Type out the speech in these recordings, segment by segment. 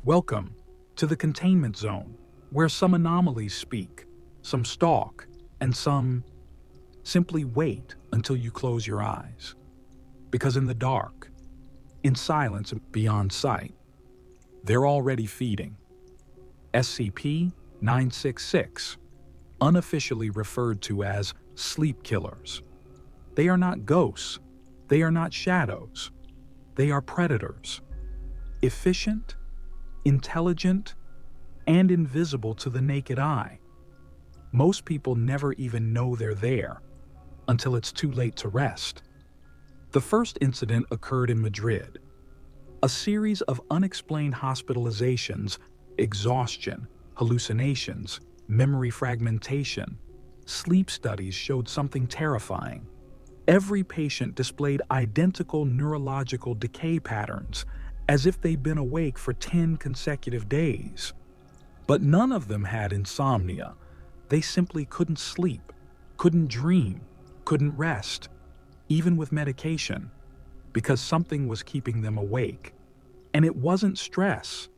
Welcome to the Containment Zone, where some anomalies speak, some stalk, and some simply wait until you close your eyes. Because in the dark, in silence and beyond sight, they're already feeding. SCP-966, unofficially referred to as sleep killers. They are not ghosts, they are not shadows, they are predators. Efficient, intelligent, and invisible to the naked eye. Most people never even know they're there until it's too late to rest. The first incident occurred in Madrid. A series of unexplained hospitalizations, exhaustion, hallucinations, memory fragmentation. Sleep studies showed something terrifying. Every patient displayed identical neurological decay patterns, as if they'd been awake for 10 consecutive days. But none of them had insomnia. They simply couldn't sleep, couldn't dream, couldn't rest, even with medication, because something was keeping them awake. And it wasn't stress.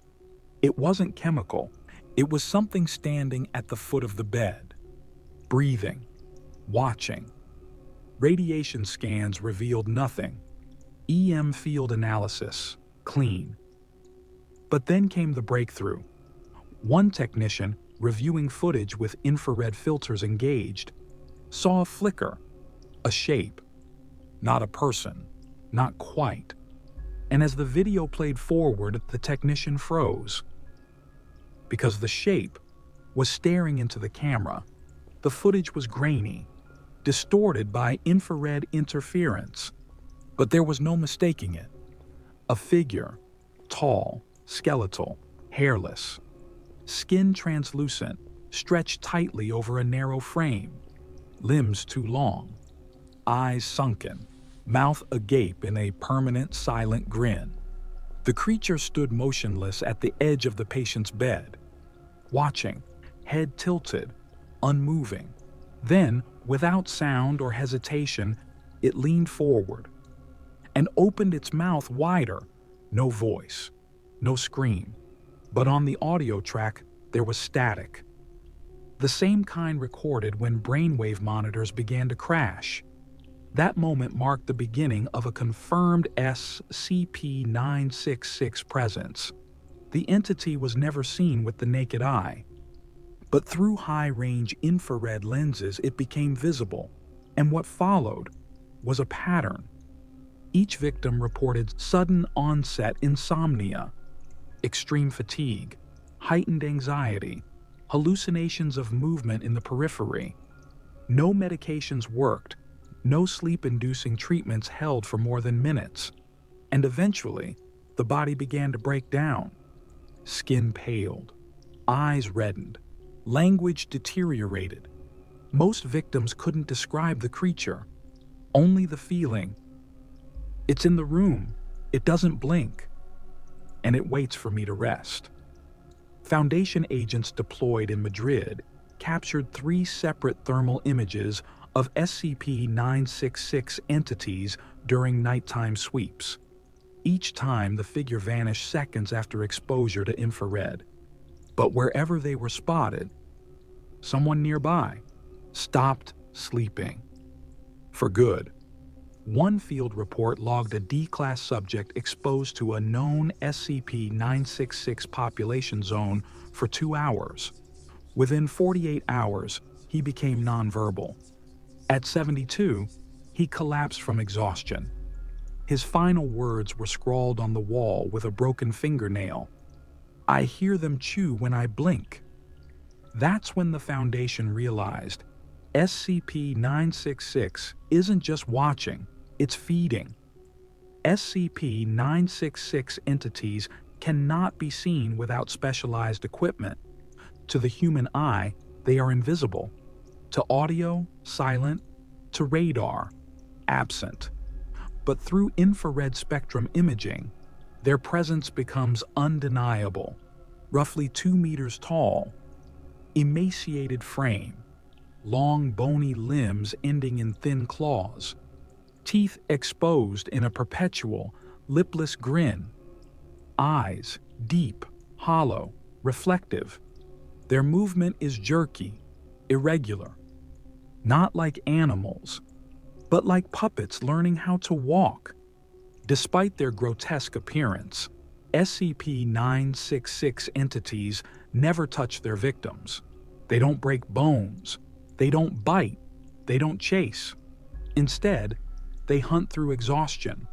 It wasn't chemical. It was something standing at the foot of the bed, breathing, watching. Radiation scans revealed nothing. EM field analysis, clean. But then came the breakthrough. One technician, reviewing footage with infrared filters engaged, saw a flicker, a shape. Not a person, not quite. And as the video played forward, the technician froze. Because the shape was staring into the camera. The footage was grainy, distorted by infrared interference. But there was no mistaking it. A figure, tall, skeletal, hairless, skin translucent, stretched tightly over a narrow frame, limbs too long, eyes sunken, mouth agape in a permanent silent grin. The creature stood motionless at the edge of the patient's bed, watching, head tilted, unmoving. Then, without sound or hesitation, it leaned forward and opened its mouth wider. No voice, no scream, but on the audio track there was static. The same kind recorded when brainwave monitors began to crash. That moment marked the beginning of a confirmed SCP-966 presence. The entity was never seen with the naked eye, but through high-range infrared lenses it became visible, and what followed was a pattern. Each victim reported sudden onset insomnia, extreme fatigue, heightened anxiety, hallucinations of movement in the periphery. No medications worked, no sleep-inducing treatments held for more than minutes, and eventually, the body began to break down. Skin paled, eyes reddened, language deteriorated. Most victims couldn't describe the creature, only the feeling. It's in the room, it doesn't blink, and it waits for me to rest. Foundation agents deployed in Madrid captured 3 separate thermal images of SCP-966 entities during nighttime sweeps. Each time, the figure vanished seconds after exposure to infrared. But wherever they were spotted, someone nearby stopped sleeping. For good. One field report logged a D-class subject exposed to a known SCP-966 population zone for 2 hours. Within 48 hours, he became nonverbal. At 72, he collapsed from exhaustion. His final words were scrawled on the wall with a broken fingernail. "I hear them chew when I blink." That's when the Foundation realized SCP-966 isn't just watching, it's feeding. SCP-966 entities cannot be seen without specialized equipment. To the human eye, they are invisible. To audio, silent. To radar, absent. But through infrared spectrum imaging, their presence becomes undeniable. Roughly 2 meters tall, emaciated frame, long bony limbs ending in thin claws, teeth exposed in a perpetual, lipless grin, eyes deep, hollow, reflective. Their movement is jerky, irregular. Not like animals, but like puppets learning how to walk. Despite their grotesque appearance, SCP-966 entities never touch their victims. They don't break bones. They don't bite. They don't chase. Instead, they hunt through exhaustion.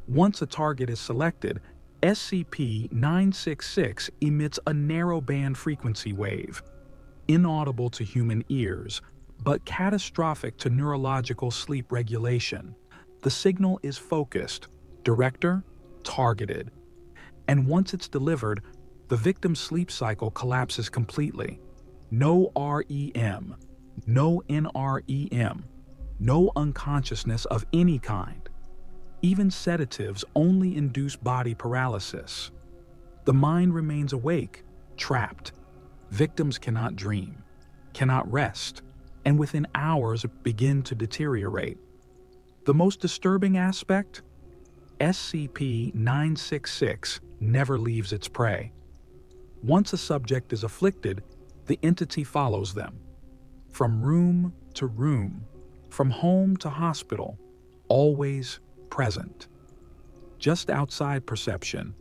Once a target is selected, SCP-966 emits a narrow-band frequency wave, inaudible to human ears, but catastrophic to neurological sleep regulation. The signal is focused, director, targeted. And once it's delivered, the victim's sleep cycle collapses completely. No REM, no NREM, no unconsciousness of any kind. Even sedatives only induce body paralysis. The mind remains awake, trapped. Victims cannot dream, cannot rest, and within hours begin to deteriorate. The most disturbing aspect? SCP-966 never leaves its prey. Once a subject is afflicted, the entity follows them. From room to room, from home to hospital, always present. Just outside perception,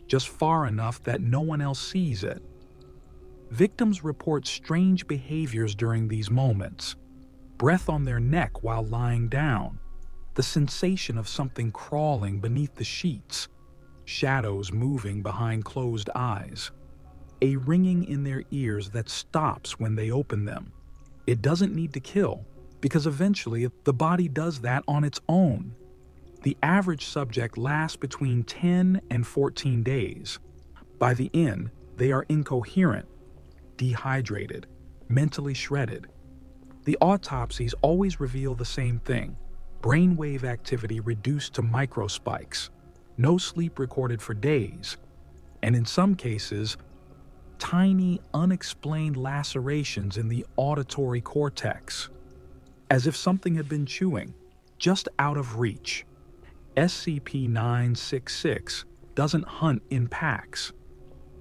just far enough that no one else sees it. Victims report strange behaviors during these moments. Breath on their neck while lying down, the sensation of something crawling beneath the sheets, shadows moving behind closed eyes, a ringing in their ears that stops when they open them. It doesn't need to kill, because eventually the body does that on its own. The average subject lasts between 10 and 14 days. By the end, they are incoherent, dehydrated, mentally shredded. The autopsies always reveal the same thing: brainwave activity reduced to microspikes, no sleep recorded for days, and in some cases, tiny, unexplained lacerations in the auditory cortex, as if something had been chewing, just out of reach. SCP-966 doesn't hunt in packs,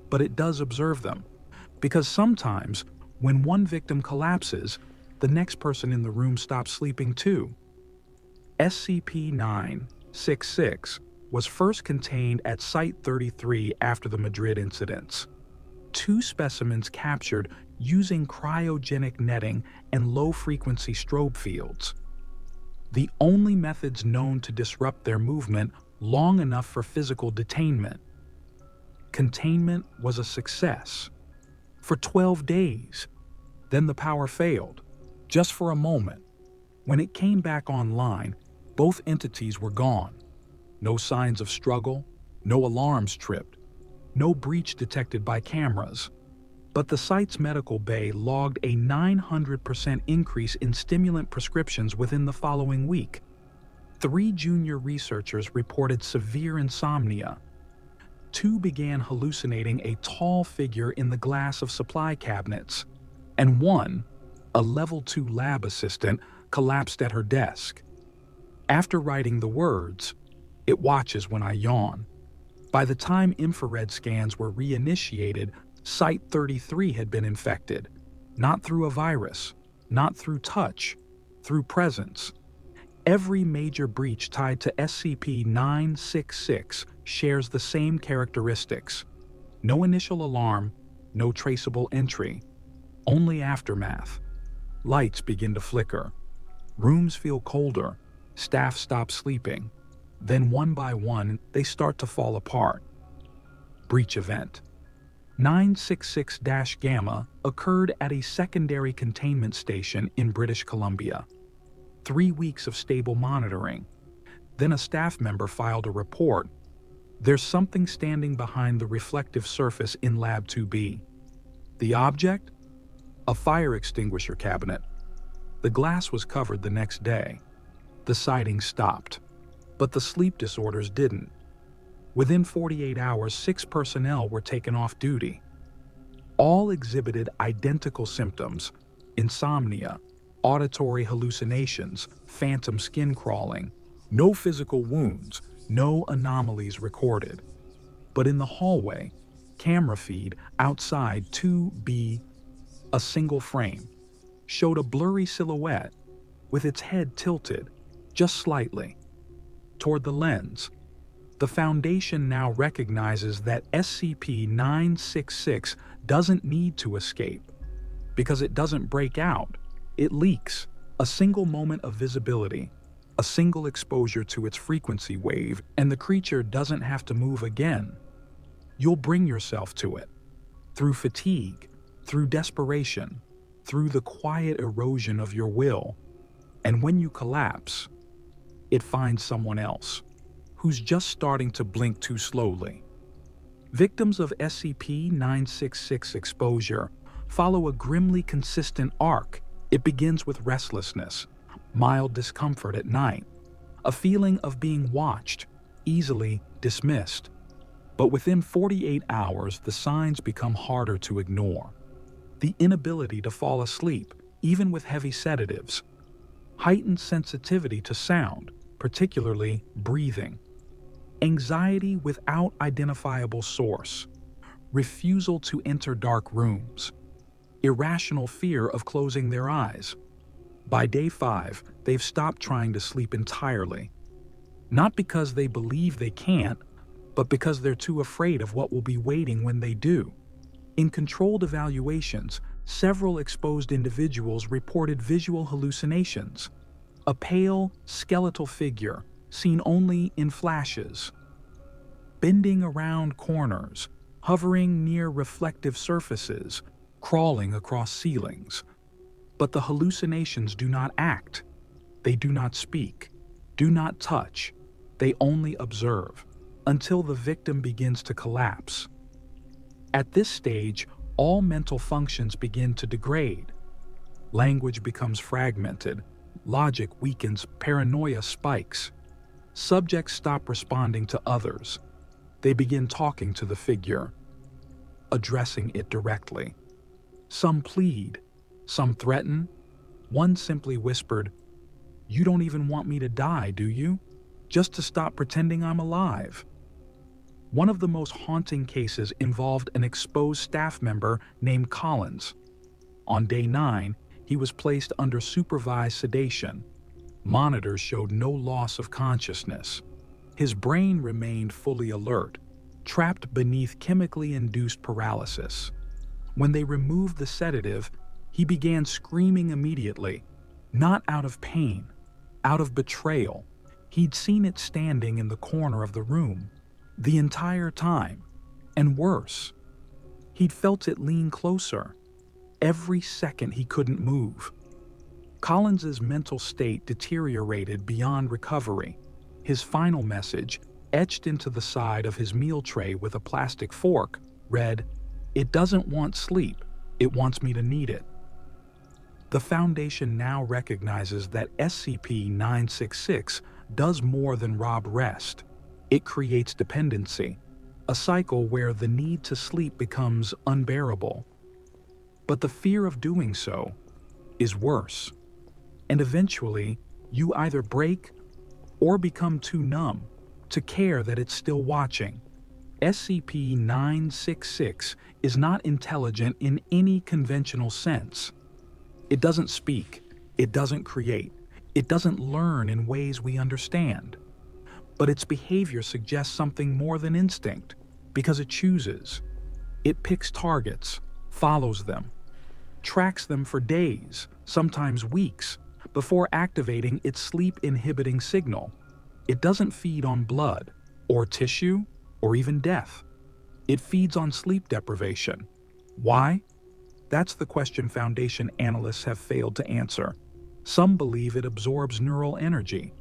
but it does observe them, because sometimes, when one victim collapses, the next person in the room stops sleeping too. SCP-966 was first contained at Site-33 after the Madrid incidents. 2 specimens captured using cryogenic netting and low-frequency strobe fields. The only methods known to disrupt their movement long enough for physical detainment. Containment was a success. For 12 days. Then the power failed, just for a moment. When it came back online, both entities were gone. No signs of struggle, no alarms tripped, no breach detected by cameras. But the site's medical bay logged a 900% increase in stimulant prescriptions within the following week. 3 junior researchers reported severe insomnia. 2 began hallucinating a tall figure in the glass of supply cabinets. And 1, a Level 2 lab assistant, collapsed at her desk. After writing the words, "It watches when I yawn," by the time infrared scans were reinitiated, Site-33 had been infected, not through a virus, not through touch, through presence. Every major breach tied to SCP-966 shares the same characteristics. No initial alarm, no traceable entry, only aftermath. Lights begin to flicker. Rooms feel colder. Staff stop sleeping. Then one by one, they start to fall apart. Breach event. 966-Gamma occurred at a secondary containment station in British Columbia. 3 weeks of stable monitoring. Then a staff member filed a report. There's something standing behind the reflective surface in Lab 2B. The object? A fire extinguisher cabinet. The glass was covered the next day. The sighting stopped, but the sleep disorders didn't. Within 48 hours, 6 personnel were taken off duty. All exhibited identical symptoms: insomnia, auditory hallucinations, phantom skin crawling. No physical wounds, no anomalies recorded. But in the hallway, camera feed outside 2B, a single frame, showed a blurry silhouette with its head tilted, just slightly, toward the lens. The Foundation now recognizes that SCP-966 doesn't need to escape, because it doesn't break out, it leaks. A single moment of visibility, a single exposure to its frequency wave, and the creature doesn't have to move again. You'll bring yourself to it, through fatigue, through desperation, through the quiet erosion of your will. And when you collapse, it finds someone else, who's just starting to blink too slowly. Victims of SCP-966 exposure follow a grimly consistent arc. It begins with restlessness, mild discomfort at night, a feeling of being watched, easily dismissed. But within 48 hours, the signs become harder to ignore. The inability to fall asleep, even with heavy sedatives, heightened sensitivity to sound, particularly breathing, anxiety without identifiable source, refusal to enter dark rooms, irrational fear of closing their eyes. By day 5, they've stopped trying to sleep entirely. Not because they believe they can't, but because they're too afraid of what will be waiting when they do. In controlled evaluations, several exposed individuals reported visual hallucinations. A pale, skeletal figure, seen only in flashes, bending around corners, hovering near reflective surfaces, crawling across ceilings. But the hallucinations do not act. They do not speak, do not touch. They only observe, until the victim begins to collapse. At this stage, all mental functions begin to degrade. Language becomes fragmented, logic weakens, paranoia spikes. Subjects stop responding to others. They begin talking to the figure, addressing it directly. Some plead, some threaten. One simply whispered, "You don't even want me to die, do you? Just to stop pretending I'm alive." One of the most haunting cases involved an exposed staff member named Collins. On day 9, he was placed under supervised sedation. Monitors showed no loss of consciousness. His brain remained fully alert, trapped beneath chemically induced paralysis. When they removed the sedative, he began screaming immediately, not out of pain, out of betrayal. He'd seen it standing in the corner of the room the entire time, and worse, he'd felt it lean closer every second he couldn't move. Collins's mental state deteriorated beyond recovery. His final message, etched into the side of his meal tray with a plastic fork, read, "It doesn't want sleep, it wants me to need it." The Foundation now recognizes that SCP-966 does more than rob rest. It creates dependency, a cycle where the need to sleep becomes unbearable. But the fear of doing so is worse. And eventually, you either break or become too numb to care that it's still watching. SCP-966 is not intelligent in any conventional sense. It doesn't speak, it doesn't create, it doesn't learn in ways we understand. But its behavior suggests something more than instinct, because it chooses. It picks targets, follows them, tracks them for days, sometimes weeks, before activating its sleep-inhibiting signal. It doesn't feed on blood, or tissue, or even death. It feeds on sleep deprivation. Why? That's the question Foundation analysts have failed to answer. Some believe it absorbs neural energy,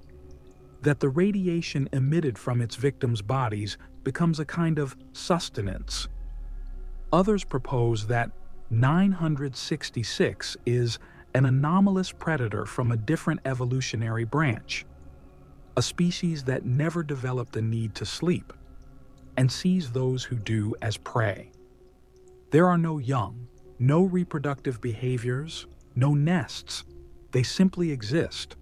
that the radiation emitted from its victims' bodies becomes a kind of sustenance. Others propose that 966 is an anomalous predator from a different evolutionary branch, a species that never developed a need to sleep, and sees those who do as prey. There are no young, no reproductive behaviors, no nests. They simply exist,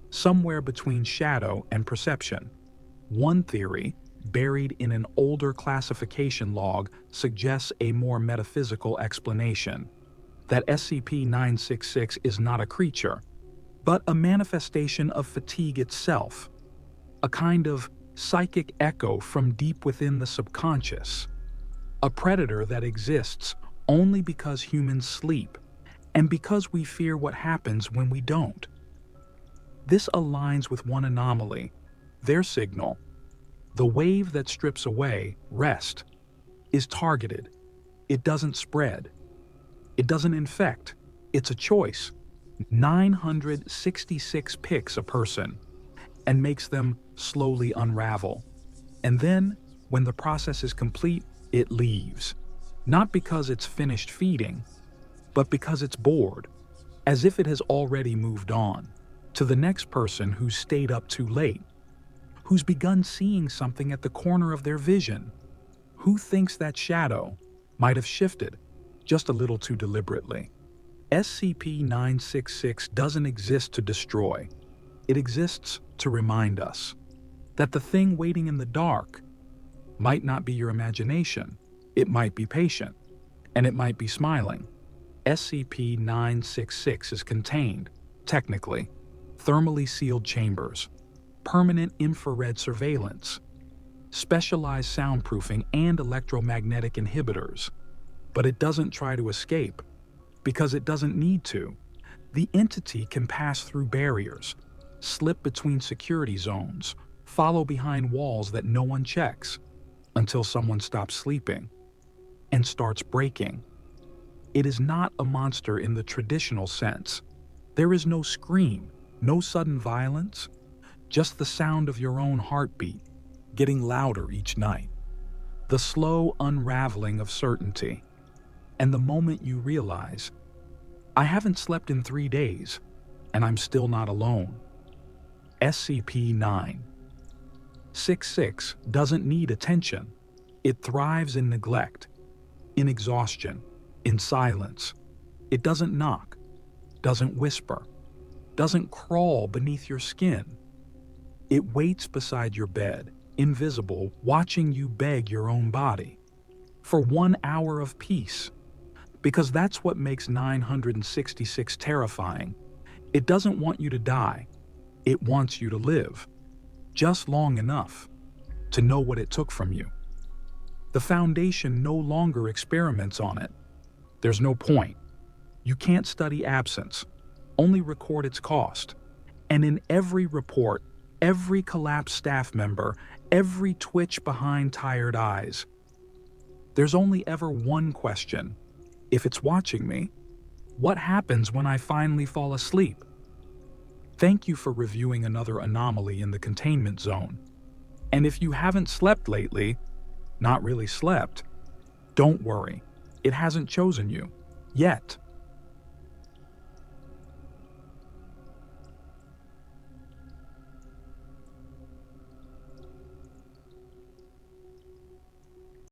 somewhere between shadow and perception. One theory, buried in an older classification log suggests a more metaphysical explanation, that SCP-966 is not a creature, but a manifestation of fatigue itself, a kind of psychic echo from deep within the subconscious, a predator that exists only because humans sleep and because we fear what happens when we don't. This aligns with one anomaly, their signal. The wave that strips away, rest, is targeted. It doesn't spread. It doesn't infect. It's a choice. 966 picks a person and makes them slowly unravel. And then, when the process is complete, it leaves. Not because it's finished feeding, but because it's bored, as if it has already moved on to the next person who's stayed up too late, who's begun seeing something at the corner of their vision, who thinks that shadow might have shifted just a little too deliberately. SCP-966 doesn't exist to destroy. It exists to remind us that the thing waiting in the dark might not be your imagination. It might be patient, and it might be smiling. SCP-966 is contained, technically, thermally sealed chambers, permanent infrared surveillance, specialized soundproofing, and electromagnetic inhibitors. But it doesn't try to escape, because it doesn't need to. The entity can pass through barriers, slip between security zones, follow behind walls that no one checks, until someone stops sleeping and starts breaking. It is not a monster in the traditional sense. There is no scream, no sudden violence, just the sound of your own heartbeat, getting louder each night. The slow unraveling of certainty. And the moment you realize, I haven't slept in 3 days, and I'm still not alone. SCP-966 doesn't need attention. It thrives in neglect, in exhaustion, in silence. It doesn't knock, doesn't whisper, doesn't crawl beneath your skin. It waits beside your bed, invisible, watching you beg your own body for 1 hour of peace. Because that's what makes 966 terrifying. It doesn't want you to die. It wants you to live, just long enough to know what it took from you. The Foundation no longer experiments on it. There's no point. You can't study absence, only record its cost. And in every report, every collapsed staff member, every twitch behind tired eyes, there's only ever one question. If it's watching me, what happens when I finally fall asleep? Thank you for reviewing another anomaly in the Containment Zone. And if you haven't slept lately, not really slept, don't worry. It hasn't chosen you. Yet.